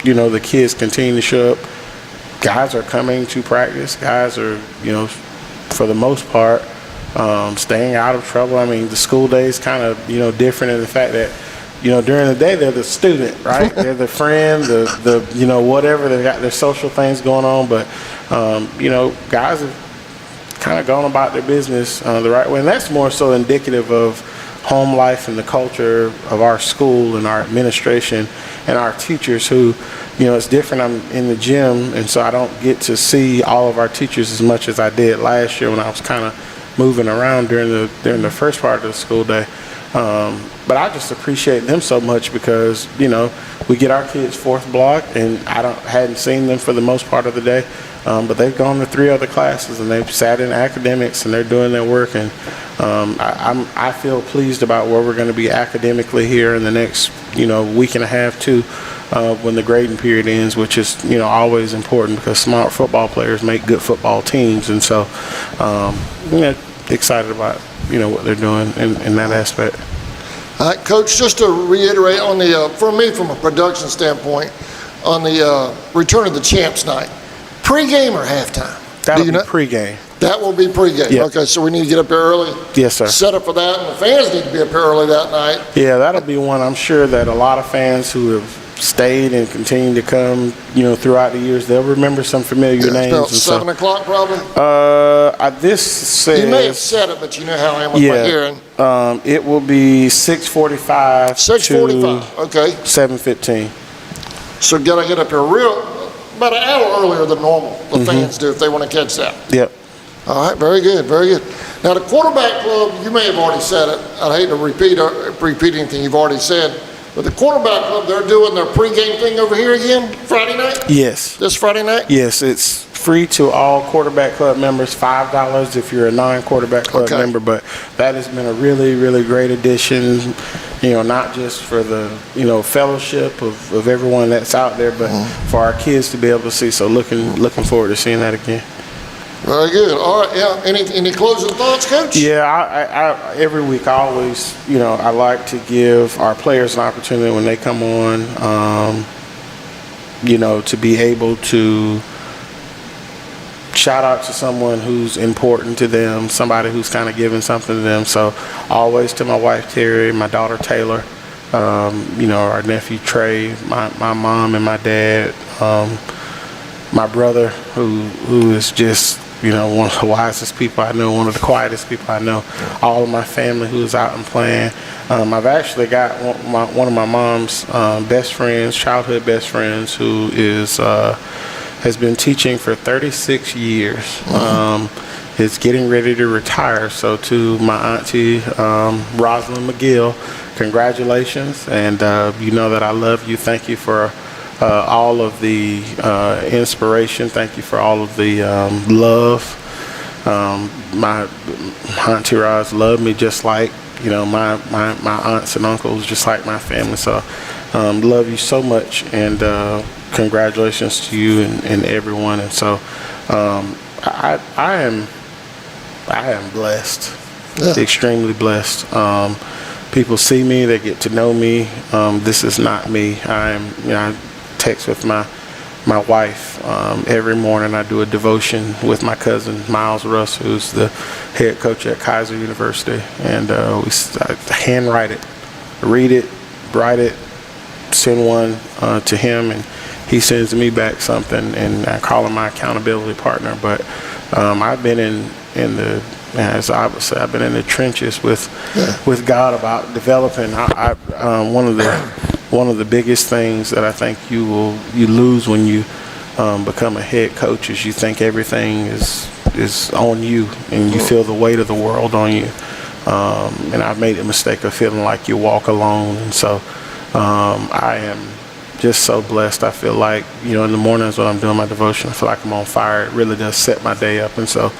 the kids continue to show up. Guys are coming to practice. Guys are, for the most part, staying out of trouble. I mean, the school day is kind of, different in the fact that, during the day they're the student, right? They're the friend, the whatever. They've got their social things going on. But, guys have kind of gone about their business the right way. And that's more so indicative of home life and the culture of our school and our administration and our teachers who, it's different. I'm in the gym, and so I don't get to see all of our teachers as much as I did last year when I was kind of moving around during the first part of the school day. But I just appreciate them so much because, we get our kids fourth block, and hadn't seen them for the most part of the day. But they've gone to 3 other classes, and they've sat in academics, and they're doing their work. And I feel pleased about where we're going to be academically here in the next, week and a half, too, when the grading period ends, which is, always important because smart football players make good football teams. And so, excited about, what they're doing in that aspect. All right, Coach, just to reiterate on for me from a production standpoint, on the return of the champs night, pregame or halftime? That'll be pregame. That will be pregame. Yep. Okay, so we need to get up there early. Yes, sir. Set up for that, and the fans need to be up here early that night. Yeah, that'll be one. I'm sure that a lot of fans who have stayed and continue to come, throughout the years, they'll remember some familiar names. About 7 o'clock, probably. This says you may have said it, but you know how I am with my hearing. It will be 6:45. 6:45. Okay. 7:15. So gotta get up here about an hour earlier than normal. The fans do if they want to catch that. Yep. All right. Very good. Very good. Now the quarterback club, you may have already said it. I'd hate to repeat anything you've already said. But the quarterback club, they're doing their pregame thing over here again Friday night? Yes. This Friday night? Yes, it's free to all quarterback club members, $5 if you're a non-quarterback club member. But that has been a really, really great addition, not just for the, fellowship of everyone that's out there, but for our kids to be able to see. So looking forward to seeing that again. Very good. All right. Yeah. Any closing thoughts, Coach? Yeah. I every week I always, I like to give our players an opportunity when they come on, to be able to shout out to someone who's important to them, somebody who's kind of giving something to them. So always to my wife Terry, my daughter Taylor, our nephew Trey, my mom and my dad, my brother who is just one of the wisest people I know, one of the quietest people I know, all of my family who's out and playing. I've actually got one of my mom's best friends, childhood best friends, who has been teaching for 36 years. Is getting ready to retire. So to my auntie, Rosalind McGill, congratulations. And you know that I love you. Thank you for all of the inspiration. Thank you for all of the love. My auntie Roz loved me just like, my aunts and uncles, just like my family. So love you so much, and congratulations to you and everyone. And so I am blessed, extremely blessed. People see me, they get to know me. This is not me. I text with my wife every morning. I do a devotion with my cousin Miles Russ, who's the head coach at Kaiser University, and I handwrite it, read it, write it, send one to him, and he sends me back something, and I call him my accountability partner. But I've been in the, as I would say, I've been in the trenches with God about developing. One of the biggest things that I think you lose when you become a head coach is you think everything is on you, and you feel the weight of the world on you. And I've made the mistake of feeling like you walk alone. And so I am just so blessed. I feel like, in the mornings when I'm doing my devotion, I feel like I'm on fire. It really does set my day up. And so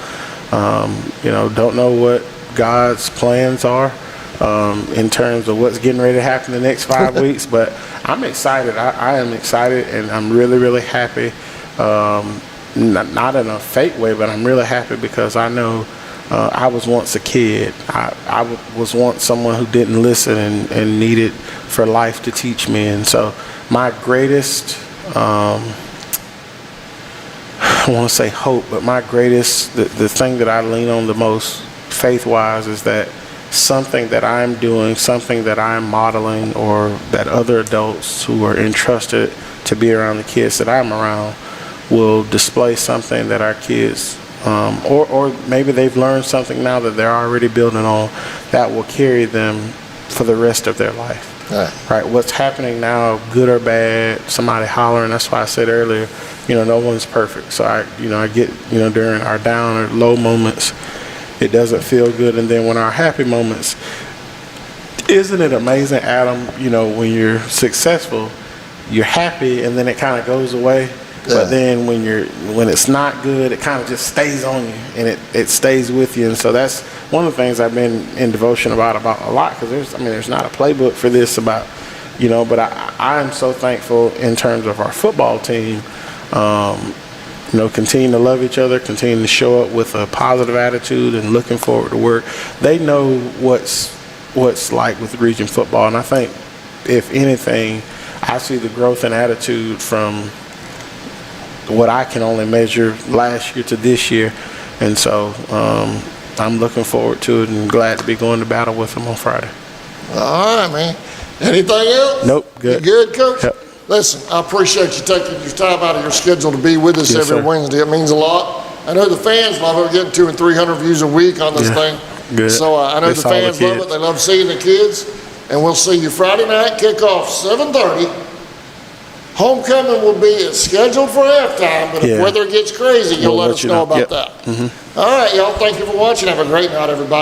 Don't know what God's plans are in terms of what's getting ready to happen the next 5 weeks, but I'm excited. I am excited, and I'm really, really happy. Not in a fake way, but I'm really happy because I know I was once a kid. I was once someone who didn't listen and needed for life to teach me. And so my greatest, I want to say hope, but my greatest, the thing that I lean on the most faith-wise is that something that I'm doing, something that I'm modeling, or that other adults who are entrusted to be around the kids that I'm around will display something that our kids, or maybe they've learned something now that they're already building on, that will carry them for the rest of their life. Right? What's happening now, good or bad, somebody hollering, that's why I said earlier, no one's perfect. So I get, during our down or low moments, it doesn't feel good. And then when our happy moments, isn't it amazing, Adam, when you're successful, you're happy and then it kind of goes away. Yeah. But then when it's not good, it kind of just stays on you and it stays with you. And so that's one of the things I've been in devotion about a lot, because there's not a playbook for this about, but I am so thankful in terms of our football team, continue to love each other, continue to show up with a positive attitude and looking forward to work. They know what's like with region football. And I think, if anything, I see the growth in attitude from what I can only measure last year to this year. And so I'm looking forward to it and glad to be going to battle with them on Friday. All right, man. Anything else? Nope. Good. You good, Coach? Yep. Listen, I appreciate you taking your time out of your schedule to be with us every Wednesday. It means a lot. I know the fans love it. We're getting 200 and 300 views a week on this thing. Good. So I know the fans love it. They love seeing the kids. And we'll see you Friday night, kickoff 7:30. Homecoming will be scheduled for halftime, but if weather gets crazy, you'll let us know about that. All right, y'all. Thank you for watching. Have a great night, everybody.